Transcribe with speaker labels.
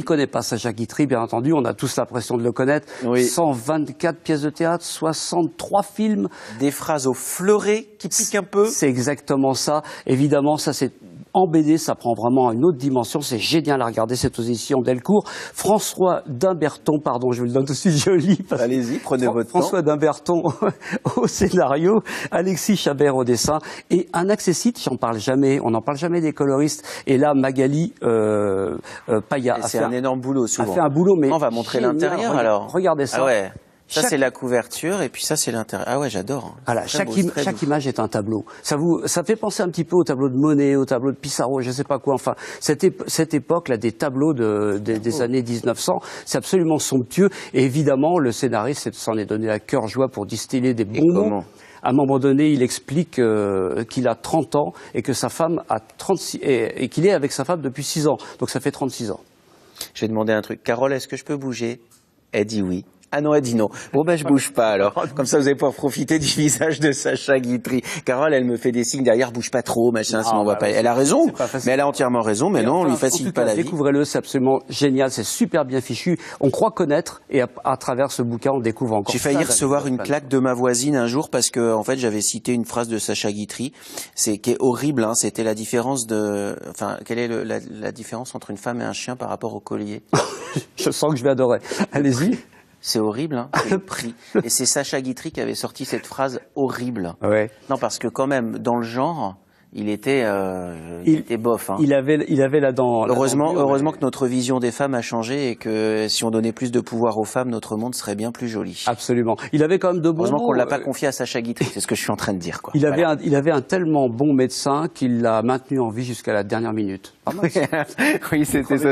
Speaker 1: connaît pas Sacha Guitry, bien entendu, on a tous l'impression de le connaître.
Speaker 2: Oui.
Speaker 1: 124 pièces de théâtre, 63 films.
Speaker 2: Des phrases au fleuret qui piquent un peu.
Speaker 1: C'est exactement ça. Évidemment, ça c'est en BD, ça prend vraiment une autre dimension. C'est génial à regarder cette édition Delcourt. François Dimberton, pardon, je vous le donne aussi joli.
Speaker 2: Allez-y, prenez votre temps.
Speaker 1: François Dimberton au scénario, Alexis Chabert au dessin et un accessite, j'en parle jamais, on n'en parle jamais des coloristes. Et là, Magali Paya.
Speaker 2: C'est un énorme boulot souvent.
Speaker 1: A fait un boulot, mais
Speaker 2: on va montrer l'intérieur alors.
Speaker 1: Regardez ça.
Speaker 2: Ah ouais. Ça, c'est la couverture, et puis ça, c'est l'intérieur. Ah ouais, j'adore.
Speaker 1: Voilà, chaque image est un tableau. Ça fait penser un petit peu au tableau de Monet, au tableau de Pissarro, je sais pas quoi. Enfin, cette époque-là, des tableaux des années 1900, c'est absolument somptueux. Et évidemment, le scénariste s'en est donné à cœur joie pour distiller des bons mots. À un moment donné, il explique qu'il a 30 ans et que sa femme a 36, et qu'il est avec sa femme depuis 6 ans. Donc ça fait 36 ans.
Speaker 2: Je vais demander un truc. Carole, est-ce que je peux bouger? Elle dit oui. Ah non, elle dit non. Bon, ben, je bouge pas, alors. Comme ça, vous allez pouvoir profiter du visage de Sacha Guitry. Carole, elle me fait des signes derrière, bouge pas trop, machin, sinon on voit pas. Elle a raison, mais elle a entièrement raison, mais non, on lui facilite pas la vie.
Speaker 1: Découvrez-le, c'est absolument génial, c'est super bien fichu. On croit connaître, et à travers ce bouquin, on découvre encore.
Speaker 2: J'ai failli recevoir une claque de ma voisine un jour parce que, en fait, j'avais cité une phrase de Sacha Guitry, qui est horrible, hein. C'était la différence quelle est la différence entre une femme et un chien par rapport au collier?
Speaker 1: Je sens que je vais adorer. Allez-y.
Speaker 2: C'est horrible, hein, c'est le prix. Et c'est Sacha Guitry qui avait sorti cette phrase horrible.
Speaker 1: Ouais.
Speaker 2: Non, parce que quand même, dans le genre, il était bof. Hein.
Speaker 1: Il avait la dent.
Speaker 2: Heureusement que notre vision des femmes a changé et que si on donnait plus de pouvoir aux femmes, notre monde serait bien plus joli.
Speaker 1: Absolument. Il avait quand même de bons
Speaker 2: Heureusement qu'on ne l'a pas confié à Sacha Guitry, c'est ce que je suis en train de dire. Quoi.
Speaker 1: Il avait un tellement bon médecin qu'il l'a maintenu en vie jusqu'à la dernière minute.
Speaker 2: Oui, c'était ça.